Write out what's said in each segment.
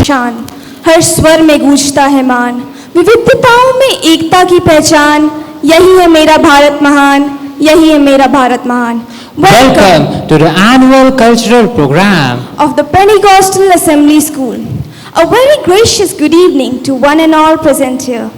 शान, हर स्वर में गूंजता है मान, विविधताओं में एकता की पहचान, यही है मेरा भारत महान, यही है मेरा भारत महान। Welcome to the annual cultural program of the Pentecostal Assembly School. A very gracious good evening to one and all present here.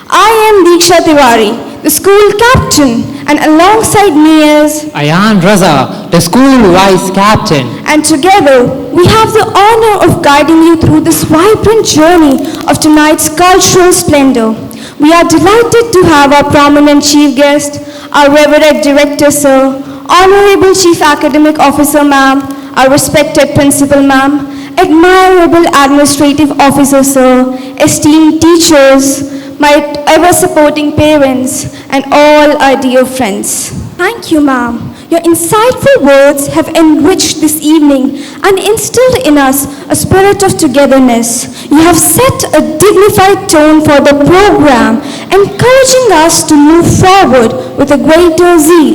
I am Diksha Tiwari, the school captain, and alongside me is Ayan Raza, the school vice captain. And together we have the honor of guiding you through this vibrant journey of tonight's cultural splendor. We are delighted to have our prominent chief guest, our Reverend Director Sir, Honorable Chief Academic Officer Ma'am, our respected Principal Ma'am, admirable Administrative Officer Sir, esteemed teachers, my ever-supporting parents, and all our dear friends. Thank you, ma'am. Your insightful words have enriched this evening and instilled in us a spirit of togetherness. You have set a dignified tone for the program, encouraging us to move forward with a greater zeal.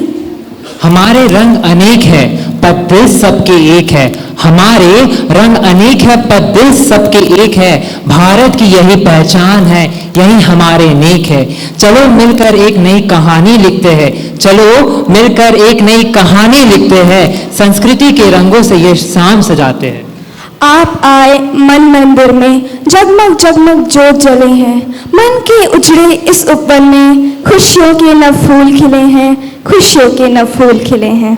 हमारे रंग अनेक है पर दिल सबके एक है, हमारे रंग अनेक है पर दिल सबके एक है, भारत की यही पहचान है, यही हमारे नेक है। चलो मिलकर एक नई कहानी लिखते हैं, चलो मिलकर एक नई कहानी लिखते हैं, संस्कृति के रंगों से ये शाम सजाते हैं। आप आए मन मंदिर में, जगमग जगमग जोत जले हैं, मन के उजड़े इस उपवन में खुशियों के नव फूल खिले हैं, खुशियों के नव फूल खिले हैं।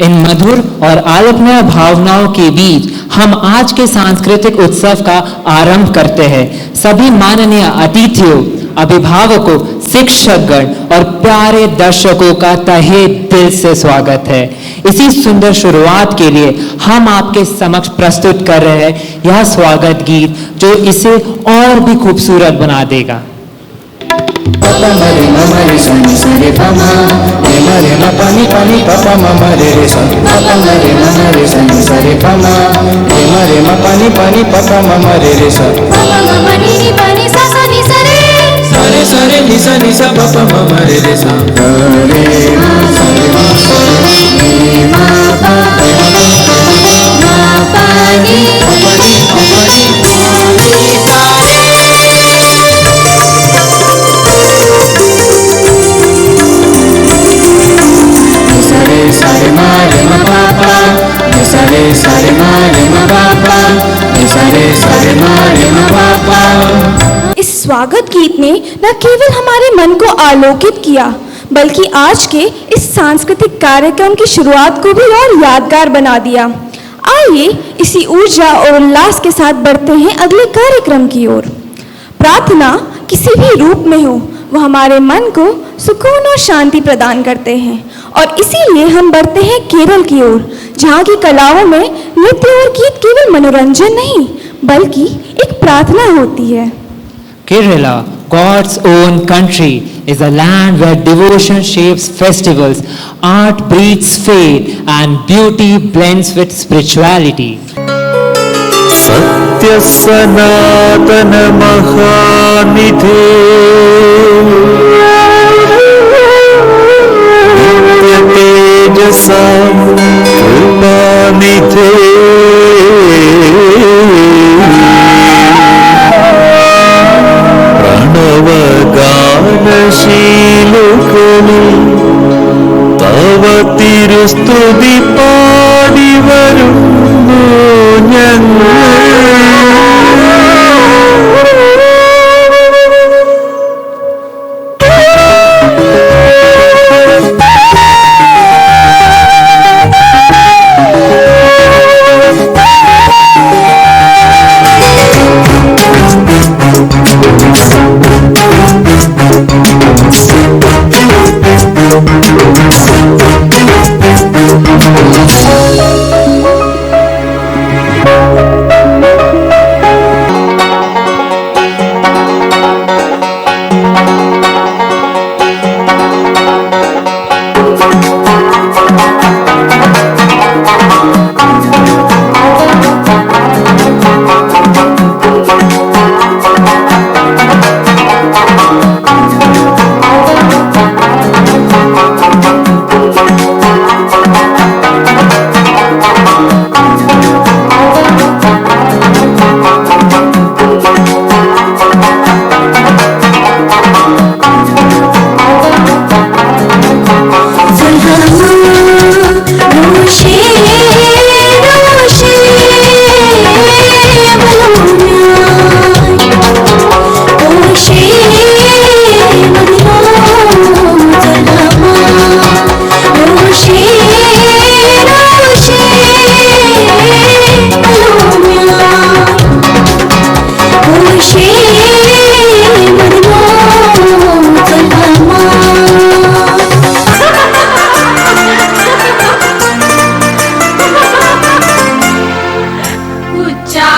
इन मधुर और आलोकमय भावनाओं के बीच हम आज के सांस्कृतिक उत्सव का आरंभ करते हैं। सभी माननीय अतिथियों, अभिभावकों, शिक्षकगण और प्यारे दर्शकों का तहे दिल से स्वागत है। इसी सुंदर शुरुआत के लिए हम आपके समक्ष प्रस्तुत कर रहे हैं यह स्वागत गीत जो इसे और भी खूबसूरत बना देगा। Papa mare mama re sa ni sa re pa ma, re ma re ma pa ni papa mama re sa. Papa mare mama re sa ni sa re pa ma, re ma re ma pa ni papa mama re sa. Papa mama ni pa ni sa sa ni sa re. Sa re ni sa papa mama re sa. Re ma sa re ma ni ma pa Ma pa ni pa ni sa re. sa re ma re ma pa pa, sa re ma re ma pa pa, sa re ma re ma pa pa। इस स्वागत गीत ने न केवल हमारे मन को आलोकित किया बल्कि आज के इस सांस्कृतिक कार्यक्रम की शुरुआत को भी और यादगार बना दिया। आइए इसी ऊर्जा और उल्लास के साथ बढ़ते हैं अगले कार्यक्रम की ओर। प्रार्थना किसी भी रूप में हो वह हमारे मन को सुकून और शांति प्रदान करते हैं और इसीलिए हम बढ़ते हैं केरल की ओर, जहाँ की कलाओं में नृत्य और गीत केवल मनोरंजन नहीं बल्कि एक प्रार्थना होती है। Kerala, God's own country, is a land where devotion shapes festivals, art breathes faith, and beauty blends with spirituality. सत्य सनातन महानिधे नित्य तेजसा कृपानिधे प्रणव गानशीलुकने तव तिरुस्तुति पाടി വരുന്നു ഞങ്ങൾ।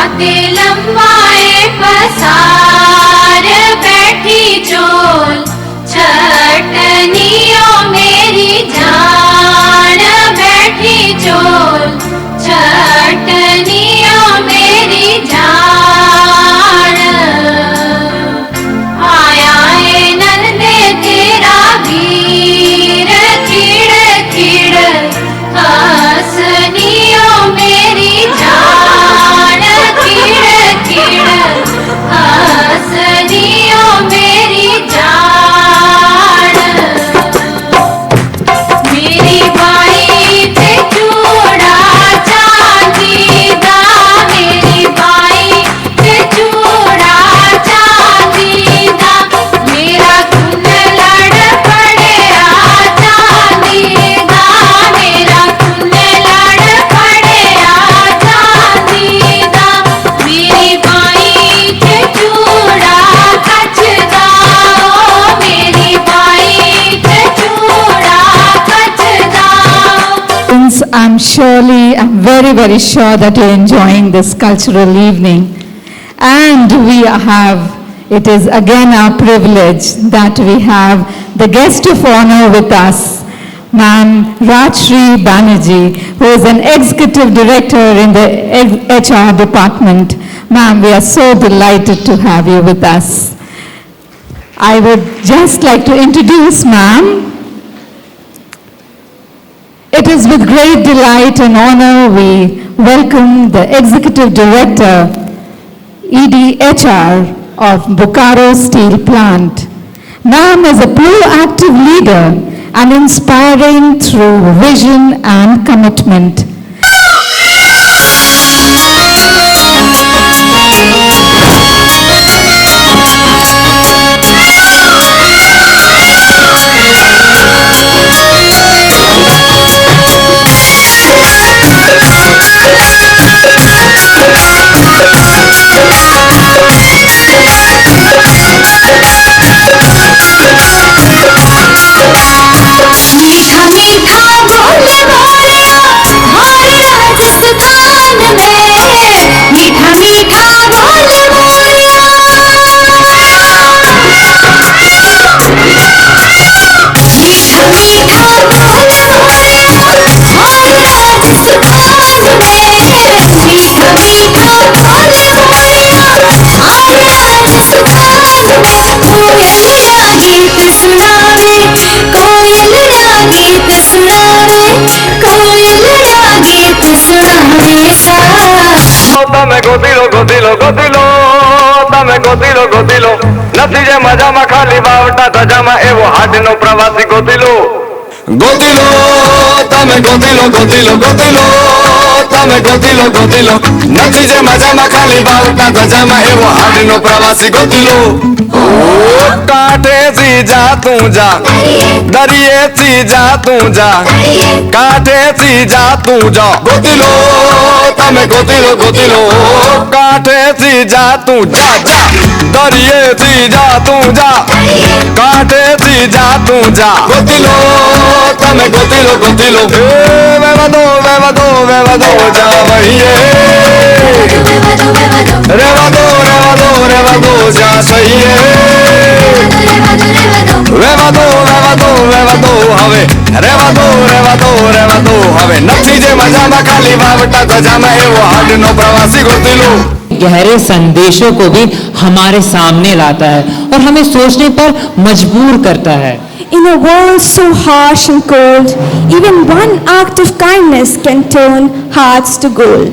हाथे लंबाए पसार बैठी चोल छटनियों मेरी जान बैठी चोल छटनियों मेरी जान आया है नंदे तेरा वीर खिड़ खिड़ हंसनियों मेरी जान खिड़ खिड़ हंसनियों मेरी जान मेरी बाई पे चूड़ा चांदी दा मेरी बाई पे चूड़ा चांदी दा मेरा खून लड़ पड़या चांदी दा मेरा खून लड़ पड़या चांदी दा मेरी बाई पे चूड़ा कचदा ओ मेरी बाई पे चूड़ा कचदा I'm very sure that you're enjoying this cultural evening. And it is again our privilege that we have the guest of honor with us, Ma'am Rajshri Banerjee, who is an executive director in the HR department. Ma'am, we are so delighted to have you with us. I would just like to introduce Ma'am. It is with great delight and honor we welcome the Executive Director, EDHR of Bokaro Steel Plant. Ma'am is a proactive leader and inspiring through vision and commitment. मीठा मीठा बोल बोलिया हमारे राजस्थान में मीठा मीठा बोल बोलिया मीठा मीठा बोल बोलिया हमारे राजस्थान में मीठा मीठा बोल बोलिया हमारे राजस्थान में कोयलिया गीत सुनावे कोयलिया गीत सुनावे कोयलिया गीत सुनावे सा તમે ગોતીલો ગોતીલો ગોતીલો તમે ગોતીલો ગોતીલો નથી જે મજામાં ખાલી બાવટા ધજામાં એવો હાડનો પ્રવાસી ગોતીલો ગોતીલો તમે ગોતીલો ગોતીલો ગોતીલો તમે ગોતીલો ગોતીલો નથી જે મજામાં ખાલી બાવટા ધજામાં એવો હાડનો પ્રવાસી ગોતીલો કાંઠેથી જા તું જા દરિયેથી જા તું જા કાંઠેથી જા તું જા ગોતીલો તમે ગોતીલો ગોતીલો કાંઠેથી જા તું જા જા દરિયેથી જા તું જા કાંઠેથી જા તું જા ગોતીલો તમે ગોતીલો ગોતીલો વેવા દો જા વહીએ રેવા દો જા સહીએ રેવા દો હવે રેવા દો હવે નથી જે મજામાં ખાલી વાવટા ધજામાં એવો હાડનો પ્રવાસી ગોતીલો गहरे संदेशों को भी हमारे सामने लाता है और हमें सोचने पर मजबूर करता है. In a world so harsh and cold, even one act of kindness can turn hearts to gold.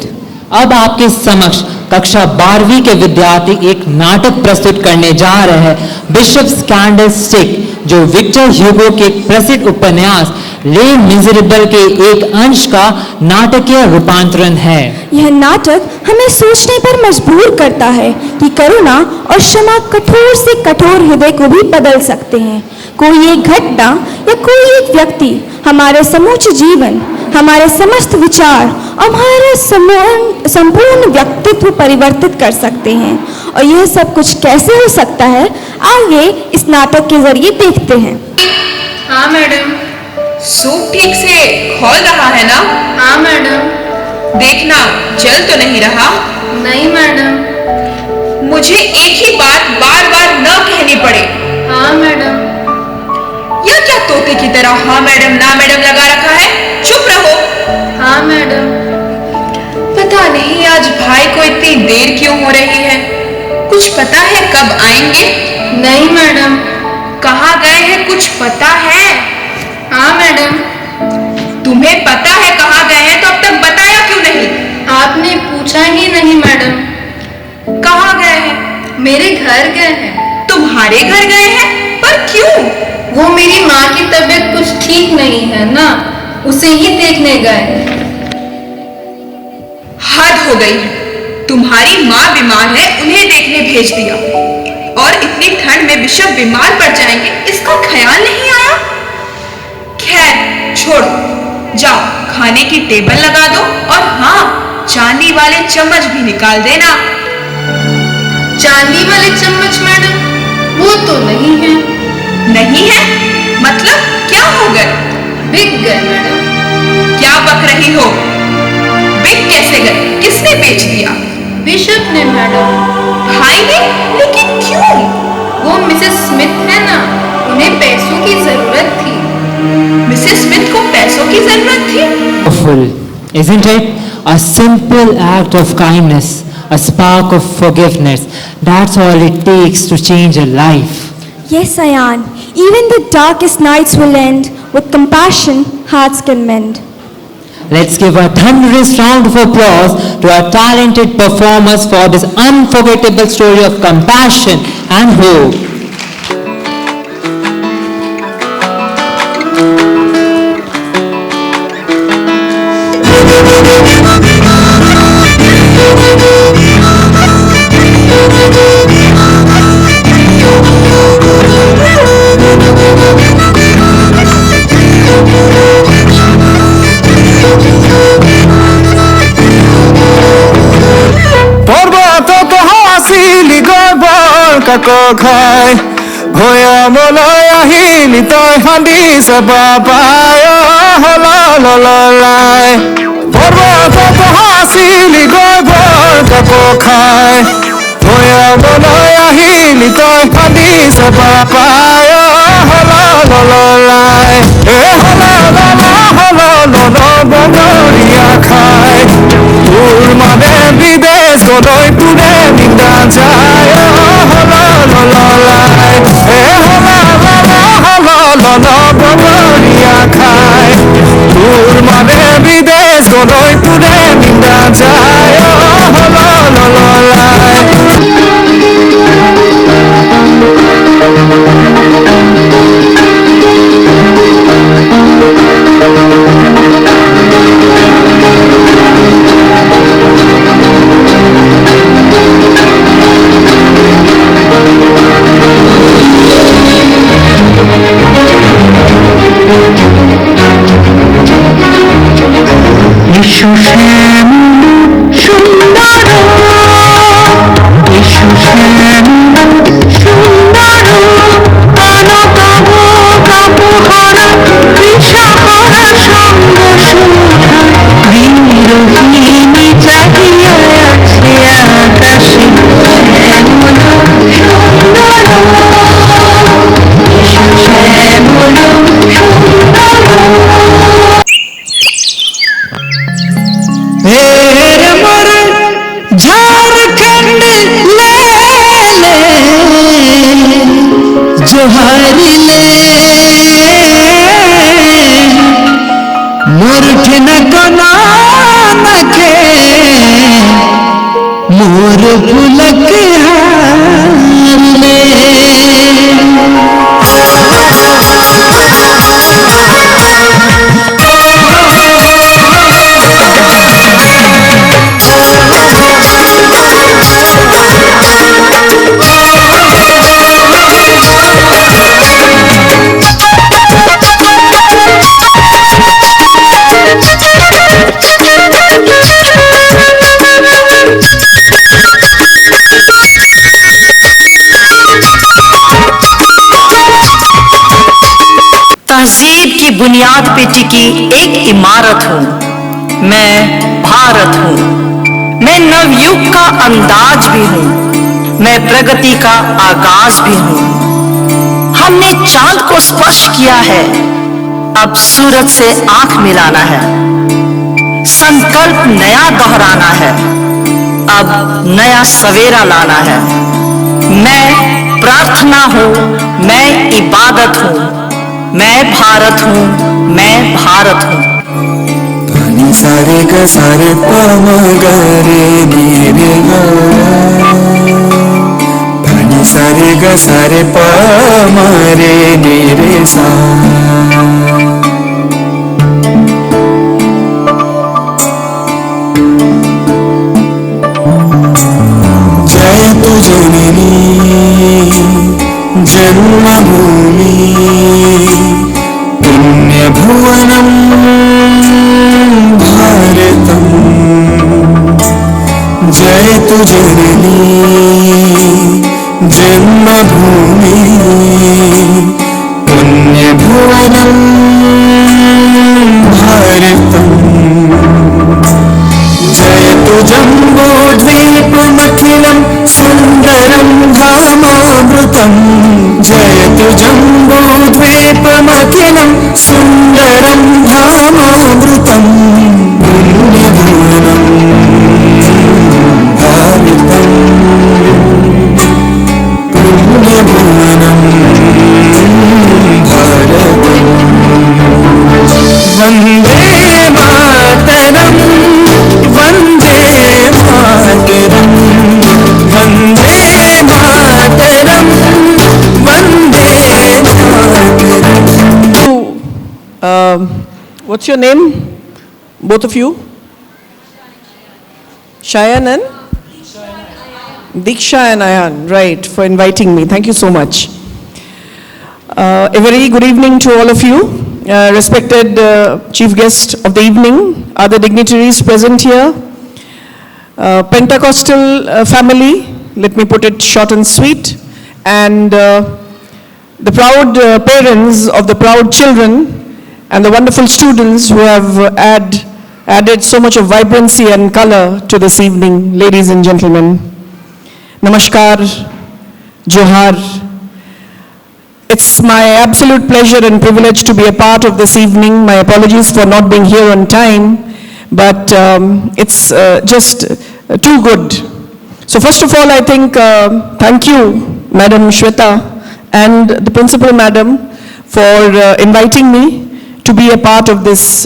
अब आपके समक्ष कक्षा 12वीं के विद्यार्थी एक नाटक प्रस्तुत करने जा रहे हैं, बिशप्स कैंडलस्टिक, जो विक्टर ह्यूगो के प्रसिद्ध उपन्यास ले मिजरेबल के एक अंश का नाटकीय रूपांतरण है. यह नाटक हमें सोचने पर मजबूर करता है कि करुणा और क्षमा कठोर से कठोर हृदय को भी बदल सकते हैं. कोई एक घटना या कोई एक व्यक्ति हमारे समूचे जीवन, हमारे समस्त विचार और हमारे संपूर्ण व्यक्तित्व परिवर्तित कर सकते हैं. और यह सब कुछ कैसे हो सकता है, आइए इस नाटक के जरिए देखते हैं. हाँ मैडम, सूप ठीक से खोल रहा है ना? हाँ मैडम. देखना जल तो नहीं रहा? नहीं मैडम। मुझे एक ही बात बार बार न कहनी पड़े। हाँ मैडम। या क्या तोते की तरह हाँ मैडम ना मैडम लगा रखा है? चुप रहो। हाँ मैडम। पता नहीं आज भाई को इतनी देर क्यों हो रही है। कुछ पता है कब आएंगे? नहीं मैडम। कहाँ गए हैं कुछ पता है? हाँ मैडम। तुम्हें पता है कहाँ गए हैं तो अब तक बताया क्यों नहीं? आपने पूछा ही नहीं मैडम। कहाँ गए हैं? मेरे घर गए हैं। तुम्हारे घर गए हैं? पर क्यों? वो मेरी माँ की तबीयत कुछ ठीक नहीं है ना, उसे ही देखने गए। हद हो गई है। तुम्हारी माँ बीमार है, उन्हें देखने भेज दिया और इतनी ठंड में बिशप बीमार पड़ जाएंगे इसका ख्याल नहीं आया। खैर छोड़ो, जाओ खाने की टेबल लगा दो और हाँ चांदी वाले चम्मच भी निकाल देना। चांदी वाले चम्मच मैडम? वो तो नहीं है। नहीं है? मतलब क्या हो गए? बिक गए मैडम। क्या बक रही हो? बिक कैसे गए? किसने बेच दिया? बिशप ने मैडम। भाई ने? लेकिन क्यों? वो मिसेस स्मिथ है ना, उन्हें पैसों की जरूरत थी। मिसेस स्मिथ को पैसों की जरूरत थी? Powerful, isn't it? A simple act of kindness, a spark of forgiveness. That's all it takes to change a life. Yes, Ayan. Even the darkest nights will end. With compassion, hearts can mend. Let's give a thunderous round of applause to our talented performers for this unforgettable story of compassion and hope. কাকো খাই ভৈয়ামলৈ আহিলি তই হান্দি চাবা পায় হলাই পৰ্বতত হাচিলি গৈ বৰ কাকো খাই ভৈয়ামলৈ আহিলি তই হান্দি চাবা পায় হলাই এ বনৰীয়া খাই তোৰ মানে বিদেশ গলৈ তোৰে নিন্দা যায় বনৰীয়া খাই তোৰ মানে বিদেশ গলৈ তোৰে নিন্দা যায় मोर पुलक तहजीब की बुनियाद पे टिकी एक इमारत हूँ मैं। इबारत हूँ। मैं नवयुग का अंदाज भी हूँ, मैं प्रगति का आगाज भी हूँ। हमने चांद को स्पर्श किया है, अब सूरज से आंख मिलाना है। संकल्प नया दोहराना है, अब नया सवेरा लाना है। मैं प्रार्थना हूँ, मैं इबादत हूँ, मैं भारत हूँ, मैं भारत हूँ। पानी सारे ग सारे प म ग रे नि रे ग। पानी सारे ग सारे प म रे नि रे सा। जय तु जननी जन्मभूमि पुण्यभुवनम् भारतम्। जय तु जननी जन्मभूमि पुण्यभुवनम् भारतम्। जयतु जम्बूद्वीपमखिलं सुन्दरं धामामृतम्। जयतु जम्बूद्वीपमखिलं सुन्दरं धामामृतम्। पुण्यभुवनं भारतम्, पुण्यभुवनं भारतम्। Vande Mataram, Vande Mataram, Vande Mataram, Vande Mataram. What's your name? Both of you? Shayan and? Diksha and Ayan, right, for inviting me. Thank you so much. A very good evening to all of you. Respected chief guest of the evening, other dignitaries present here, Pentecostal family, let me put it short and sweet, and the proud parents of the proud children and the wonderful students who have added so much of vibrancy and color to this evening, ladies and gentlemen. Namaskar, Johar. It's my absolute pleasure and privilege to be a part of this evening. My apologies for not being here on time, but it's just too good. So first of all, I think thank you, Madam Shweta, and the Principal Madam for inviting me to be a part of this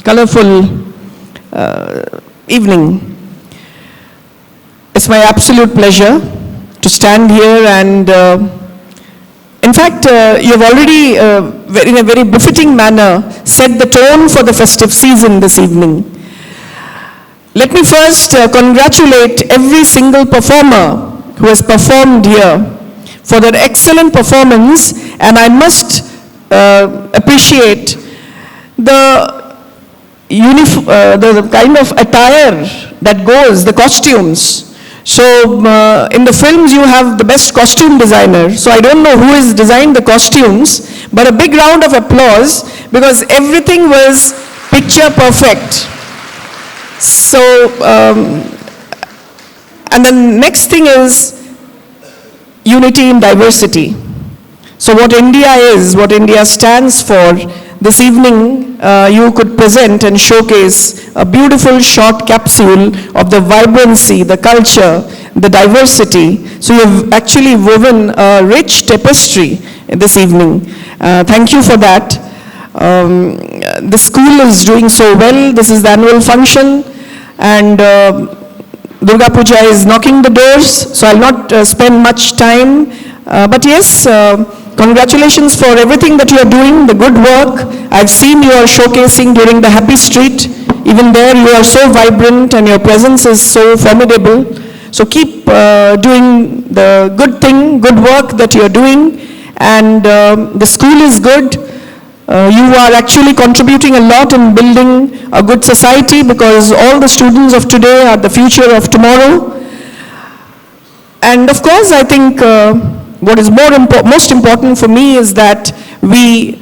colorful evening. It's my absolute pleasure to stand here and in fact, you have already, in a very befitting manner, set the tone for the festive season this evening. Let me first congratulate every single performer who has performed here for their excellent performance, and I must appreciate the kind of attire that goes, the costumes. So in the films you have the best costume designer. So I don't know who has designed the costumes, but a big round of applause because everything was picture perfect. So, and the next thing is unity in diversity. So what India is, what India stands for, this evening you could present and showcase a beautiful short capsule of the vibrancy, the culture, the diversity. So you've actually woven a rich tapestry this evening. Thank you for that. The school is doing so well. This is the annual function, and Durga Puja is knocking the doors, so I'll not spend much time. But yes, congratulations for everything that you are doing, the good work. I've seen you are showcasing during the Happy Street. Even there you are so vibrant and your presence is so formidable. So keep doing the good thing, good work that you are doing. And the school is good. You are actually contributing a lot in building a good society because all the students of today are the future of tomorrow. And of course, I think what is most important for me is that we,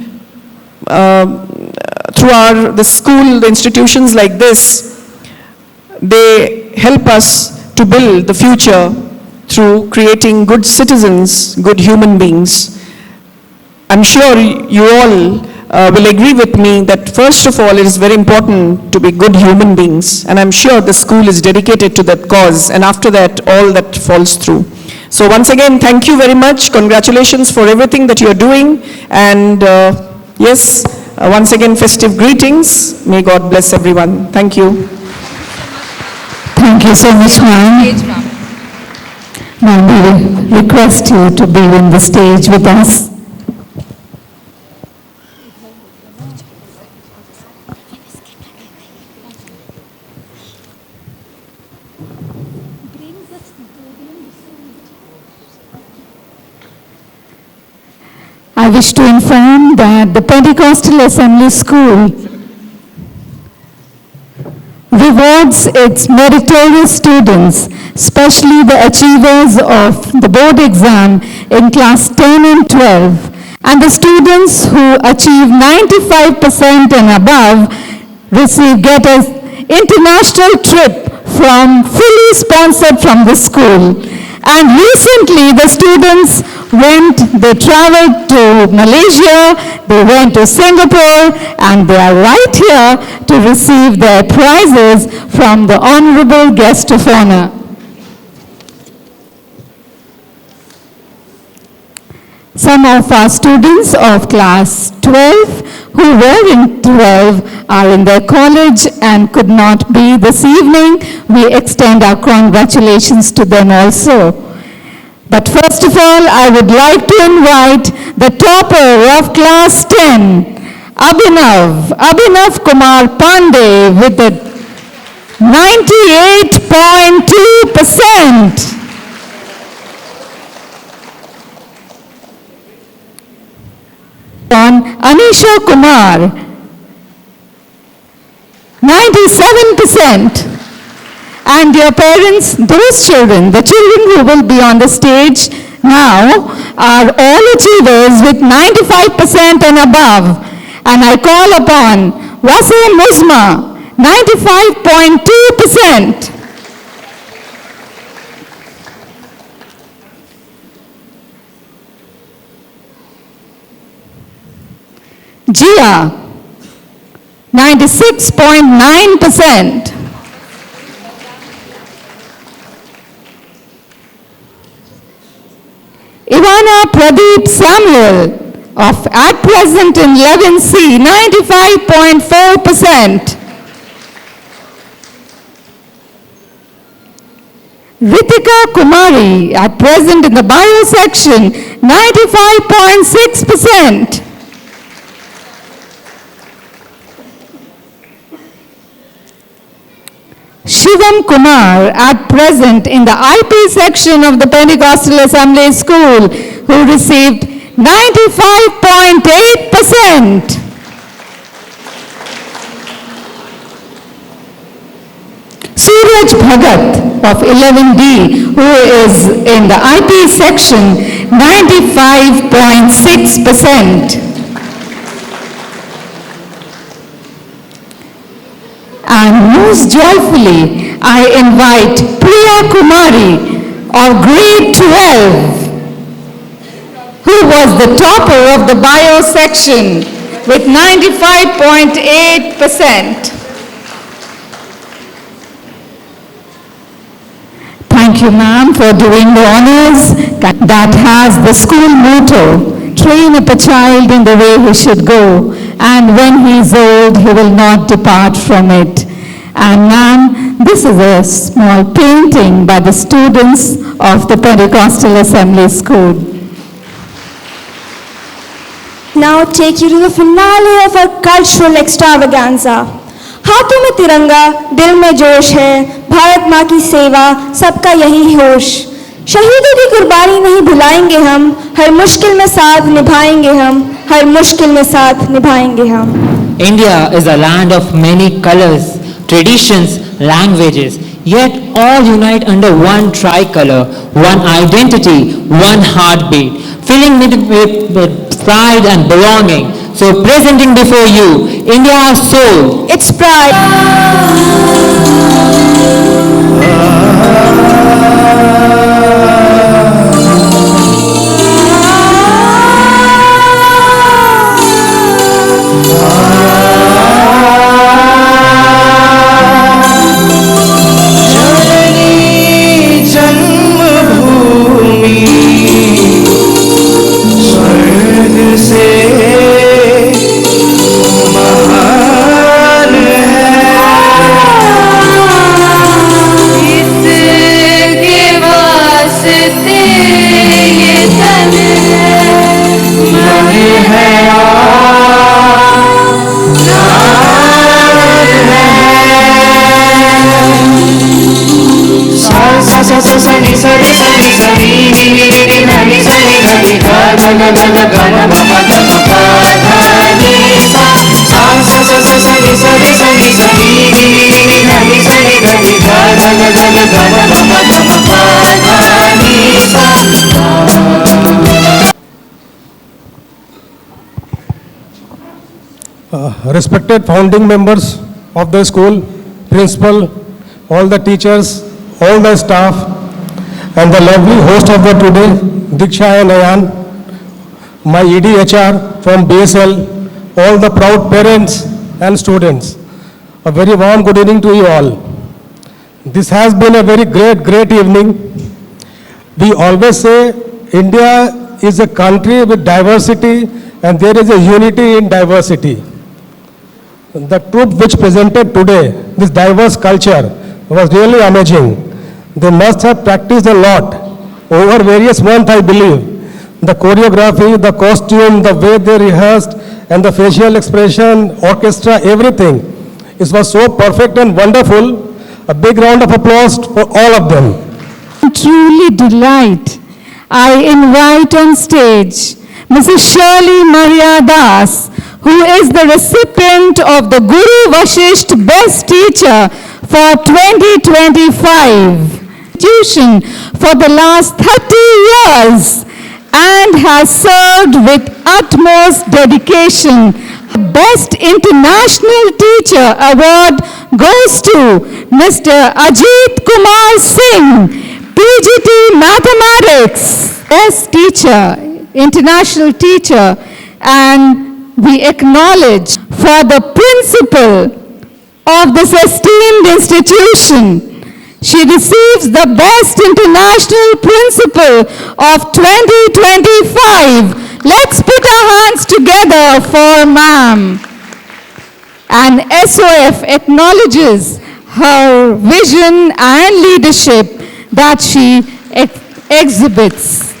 through the school, the institutions like this, they help us to build the future through creating good citizens, good human beings. I'm sure you all will agree with me that first of all it is very important to be good human beings, and I'm sure the school is dedicated to that cause, and after that all that falls through. So once again, thank you very much. Congratulations for everything that you're doing, and yes, once again festive greetings. May God bless everyone. Thank you. Thank you so much, ma'am. Ma'am, we will request you to be on the stage with us. I wish to inform that the Pentecostal Assembly School rewards its meritorious students, especially the achievers of the board exam in class 10 and 12, and the students who achieve 95% and above get an international trip fully sponsored from the school. And recently the students they traveled to Malaysia, they went to Singapore, and they are right here to receive their prizes from the Honorable Guest of Honor. Some of our students of class 12 who were in 12 are in their college and could not be this evening. We extend our congratulations to them also. But first of all, I would like to invite the topper of class 10, Abhinav Kumar Pandey, with a 98.2%. On Anisha Kumar, 97%. And your parents, those children, the children who will be on the stage now are all achievers with 95% and above. And I call upon Wasim Muzma, 95.2%. Jia, 96.9%. Ivana Pradeep Samuel of at present in 11C, 95.4%. Ritika Kumari at present in the bio section, 95.6%. Shivam Kumar at present in the IP section of the Pentecostal Assembly School, who received 95.8%. Suraj Bhagat of 11D, who is in the IP section, 95.6%. And most joyfully, I invite Priya Kumari of grade 12, who was the topper of the bio section with 95.8%. Thank you, ma'am, for doing the honors. That has the school motto, train up a child in the way he should go, and when he is old, he will not depart from it. And ma'am, this is a small painting by the students of the Pentecostal Assembly School. Now take you to the finale of our cultural extravaganza. हाथों में तिरंगा, दिल में जोश है, भारत माँ की सेवा, सबका यही होश। शहीदों की कुर्बानी नहीं भुलाएंगे हम, हर मुश्किल में साथ निभाएंगे हम, हर मुश्किल में साथ निभाएंगे हम। India is a land of many colors, traditions, languages, yet all unite under one tricolor, one identity, one heartbeat, filling it with pride and belonging. So presenting before you, India's soul, its pride. जननी जन्मभूमि स्वर्ग से महान इसके वास्ते ये तन नहीं है सनी सरी सनी सनी नी नी नी नी धनी सनी धनी धा धा धा धा धा धा धा धा धा धा धा नी सा सा सा सा सा सनी सरी सनी सनी नी नी नी नी धनी सनी धनी धा धा धा धा धा धा धा धा धा धा नी सा Respected founding members of the school, principal, all the teachers, all the staff, and the lovely host of the today, Diksha and Ayan, my EDHR from BSL, all the proud parents and students. A very warm good evening to you all. This has been a very great evening. We always say India is a country with diversity and there is a unity in diversity. The troupe which presented today, this diverse culture, was really amazing. They must have practiced a lot over various months, I believe. The choreography, the costume, the way they rehearsed, and the facial expression, orchestra, everything. It was so perfect and wonderful. A big round of applause for all of them. Truly delight. I invite on stage Mrs. Shirley Maria Das, who is the recipient of the Guru Vashisht Best Teacher for 2025 institution for the last 30 years and has served with utmost dedication. Best International Teacher Award goes to Mr. Ajit Kumar Singh, PGT Mathematics. Best Teacher, International Teacher, and we acknowledge for the principal of this esteemed institution. She receives the Best International Principal of 2025. Let's put our hands together for ma'am. And SOF acknowledges her vision and leadership that she exhibits.